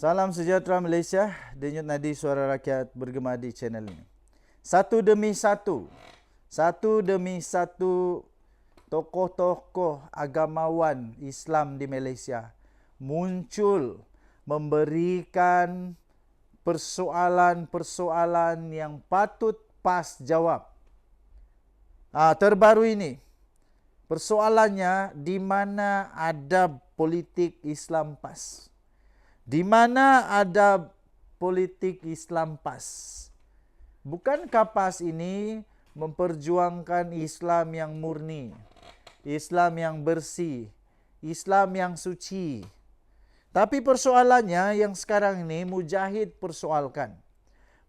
Salam sejahtera Malaysia, denyut nadi suara rakyat bergema di channel ini. Satu demi satu tokoh-tokoh agamawan Islam di Malaysia muncul memberikan persoalan-persoalan yang patut PAS jawab. Terbaru ini, persoalannya di mana adab politik Islam PAS. Di mana adab politik Islam PAS? Bukankah PAS ini memperjuangkan Islam yang murni, Islam yang bersih, Islam yang suci? Tapi persoalannya yang sekarang ini Mujahid persoalkan.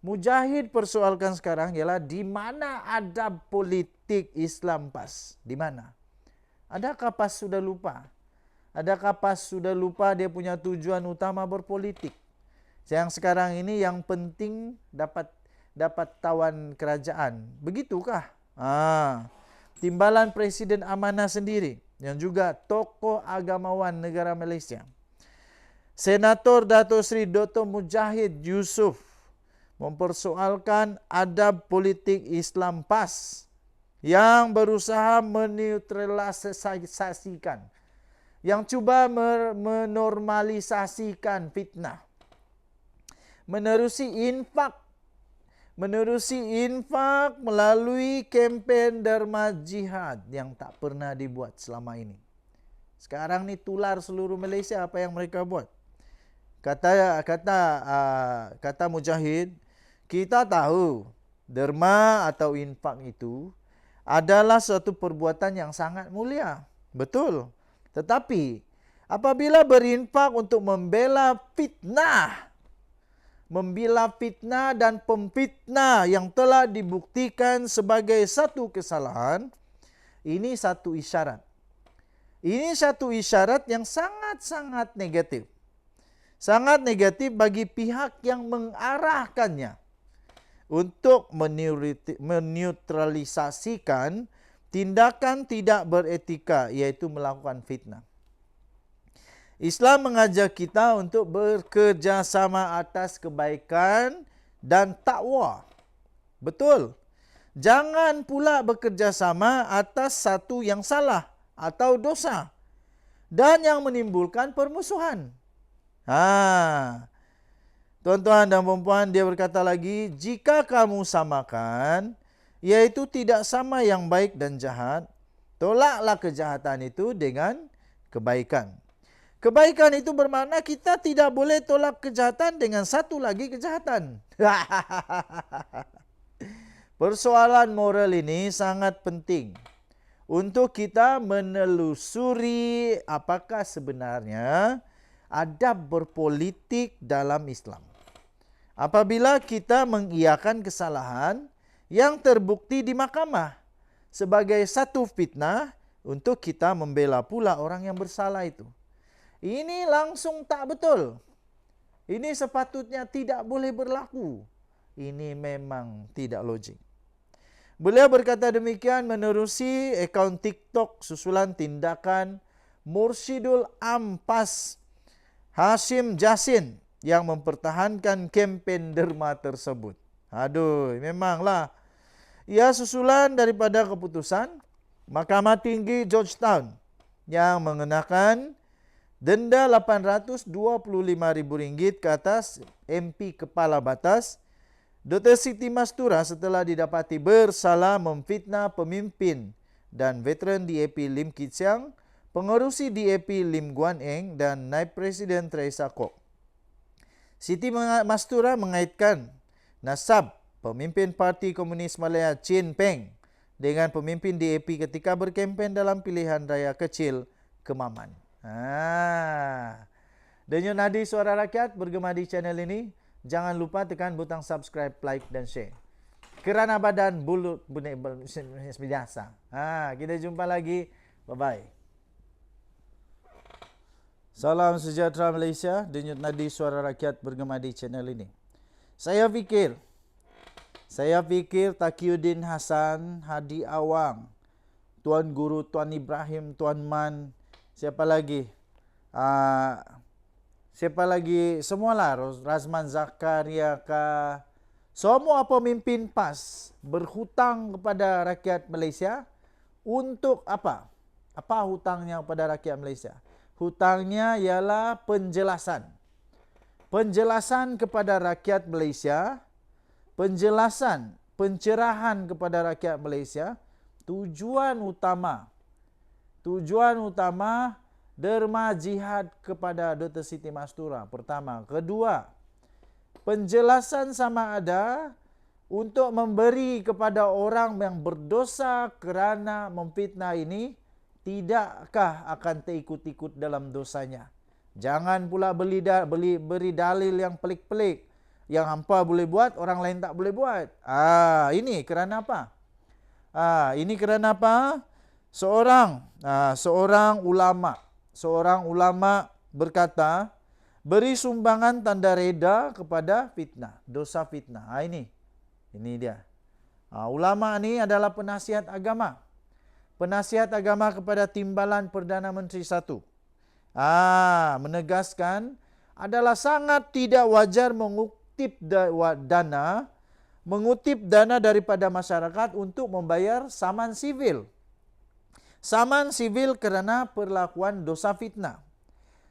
Mujahid persoalkan sekarang ialah di mana adab politik Islam PAS? Di mana? Adakah PAS sudah lupa? Adakah PAS sudah lupa dia punya tujuan utama berpolitik? Yang sekarang ini yang penting dapat tawan kerajaan. Begitukah? Timbalan Presiden amanah sendiri yang juga tokoh agamawan negara Malaysia. Senator Dato' Sri Dr. Mujahid Yusof mempersoalkan adab politik Islam PAS yang berusaha menetralisasikan, yang cuba menormalisasikan fitnah, menerusi infak melalui kempen derma jihad yang tak pernah dibuat selama ini. Sekarang ni tular seluruh Malaysia apa yang mereka buat. Kata Mujahid, kita tahu derma atau infak itu adalah suatu perbuatan yang sangat mulia. Betul. Tetapi apabila berinfak untuk membela fitnah dan pemfitnah yang telah dibuktikan sebagai satu kesalahan, ini satu isyarat. Ini satu isyarat yang sangat-sangat negatif. Sangat negatif bagi pihak yang mengarahkannya untuk menetralisasikan tindakan tidak beretika, iaitu melakukan fitnah. Islam mengajak kita untuk bekerjasama atas kebaikan dan takwa. Betul. Jangan pula bekerjasama atas satu yang salah atau dosa dan yang menimbulkan permusuhan. Tuan-tuan dan puan-puan, dia berkata lagi, jika kamu samakan, yaitu tidak sama yang baik dan jahat, tolaklah kejahatan itu dengan kebaikan. Kebaikan itu bermakna kita tidak boleh tolak kejahatan dengan satu lagi kejahatan. Persoalan moral ini sangat penting untuk kita menelusuri apakah sebenarnya adab berpolitik dalam Islam. Apabila kita mengiyakan kesalahan yang terbukti di mahkamah sebagai satu fitnah untuk kita membela pula orang yang bersalah itu. Ini langsung tak betul. Ini sepatutnya tidak boleh berlaku. Ini memang tidak logik. Beliau berkata demikian menerusi akaun TikTok susulan tindakan Mursyidul Am PAS Hashim Jasin yang mempertahankan kempen derma tersebut. Memanglah. Ia susulan daripada keputusan Mahkamah Tinggi Georgetown yang mengenakan denda RM825,000 ke atas MP Kepala Batas Dr. Siti Mastura setelah didapati bersalah memfitnah pemimpin dan veteran DAP Lim Kit Siang, pengerusi DAP Lim Guan Eng dan Naib Presiden Teresa Kok. Siti Mastura mengaitkan nasab pemimpin Parti Komunis Malaya Chin Peng dengan pemimpin DAP ketika berkempen dalam pilihan raya kecil Kemaman. Denyut nadi suara rakyat bergema di channel ini. Jangan lupa tekan butang subscribe, like dan share. Kerana badan bulut biasa. Kita jumpa lagi. Bye-bye. Salam sejahtera Malaysia. Denyut nadi suara rakyat bergema di channel ini. Saya fikir Taqiyuddin Hasan, Hadi Awang, Tuan Guru, Tuan Ibrahim, Tuan Man, siapa lagi? siapa lagi, semualah, Razman Zakaria kah, semua pemimpin PAS berhutang kepada rakyat Malaysia untuk apa? Apa hutangnya kepada rakyat Malaysia? Hutangnya ialah penjelasan. Penjelasan kepada rakyat Malaysia, penjelasan, pencerahan kepada rakyat Malaysia, tujuan utama derma jihad kepada Dr. Siti Mastura. Pertama. Kedua, penjelasan sama ada untuk memberi kepada orang yang berdosa kerana memfitnah ini, tidakkah akan terikut-ikut dalam dosanya. Jangan pula beri dalil yang pelik-pelik. Yang hampa boleh buat, orang lain tak boleh buat. Ini kerana apa? Ini kerana apa? Seorang ulama berkata, beri sumbangan tanda reda kepada fitnah, dosa fitnah. Ini dia. Ulama ni adalah penasihat agama. Penasihat agama kepada Timbalan Perdana Menteri 1. Menegaskan adalah sangat tidak wajar mengutip dana daripada masyarakat untuk membayar saman sivil. Saman sivil kerana perlakuan dosa fitnah.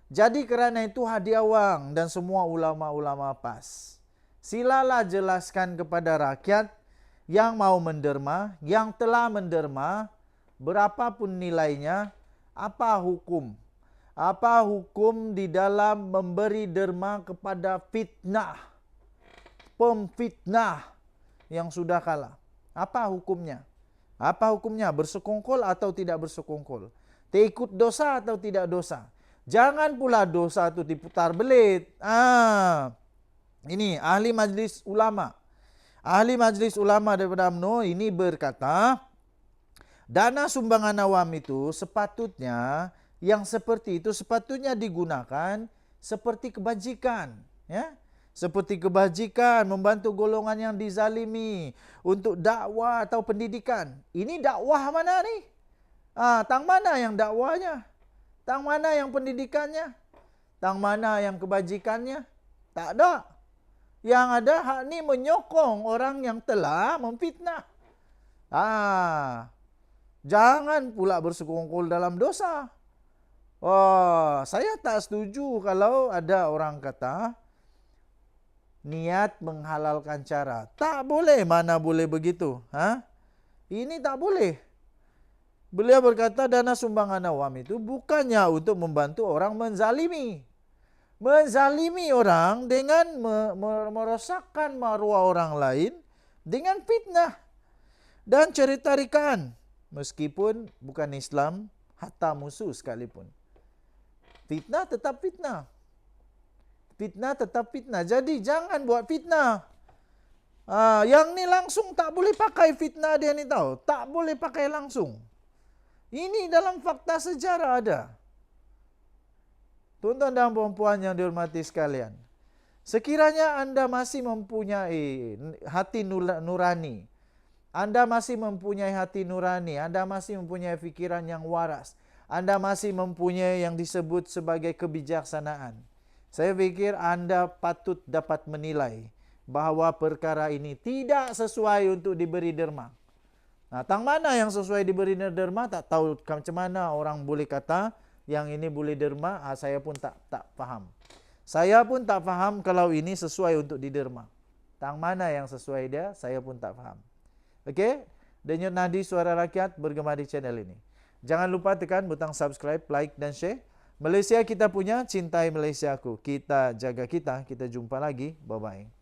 Jadi kerana itu hadiah wang dan semua ulama-ulama PAS, silalah jelaskan kepada rakyat yang mau menderma, yang telah menderma, berapapun nilainya, apa hukum di dalam memberi derma kepada fitnah, pemfitnah yang sudah kalah. Apa hukumnya? Bersekongkol atau tidak bersekongkol? Terikut dosa atau tidak dosa? Jangan pula dosa itu diputar belit. Ini ahli majlis ulama. Ahli majlis ulama daripada UMNO ini berkata, dana sumbangan awam itu sepatutnya, yang seperti itu sepatutnya digunakan seperti kebajikan. Ya? Seperti kebajikan, membantu golongan yang dizalimi, untuk dakwah atau pendidikan. Ini dakwah mana ni? Tang mana yang dakwahnya? Tang mana yang pendidikannya? Tang mana yang kebajikannya? Tak ada. Yang ada hak ni menyokong orang yang telah memfitnah. Jangan pula bersekongkol dalam dosa. Saya tak setuju kalau ada orang kata niat menghalalkan cara. Tak boleh, mana boleh begitu. Ini tak boleh. Beliau berkata dana sumbangan awam itu bukannya untuk membantu orang menzalimi. Menzalimi orang dengan merosakkan maruah orang lain dengan fitnah dan cerita-rikaan. Meskipun bukan Islam, hatta musuh sekalipun. Fitnah tetap fitnah. Fitnah tetap fitnah. Jadi jangan buat fitnah. Yang ni langsung tak boleh pakai fitnah dia ni tahu. Tak boleh pakai langsung. Ini dalam fakta sejarah ada. Tuan-tuan dan puan-puan yang dihormati sekalian. Sekiranya anda masih mempunyai hati nurani. Anda masih mempunyai hati nurani. Anda masih mempunyai fikiran yang waras. Anda masih mempunyai yang disebut sebagai kebijaksanaan. Saya fikir anda patut dapat menilai bahawa perkara ini tidak sesuai untuk diberi derma. Tang mana yang sesuai diberi derma, tak tahu macam mana orang boleh kata yang ini boleh derma. Saya pun tak faham. Saya pun tak faham kalau ini sesuai untuk diderma. Tang mana yang sesuai dia, saya pun tak faham. Okey? Denyut nadi suara rakyat bergema di channel ini. Jangan lupa tekan butang subscribe, like dan share. Malaysia kita punya, cintai Malaysia aku. Kita jaga kita. Kita jumpa lagi. Bye-bye.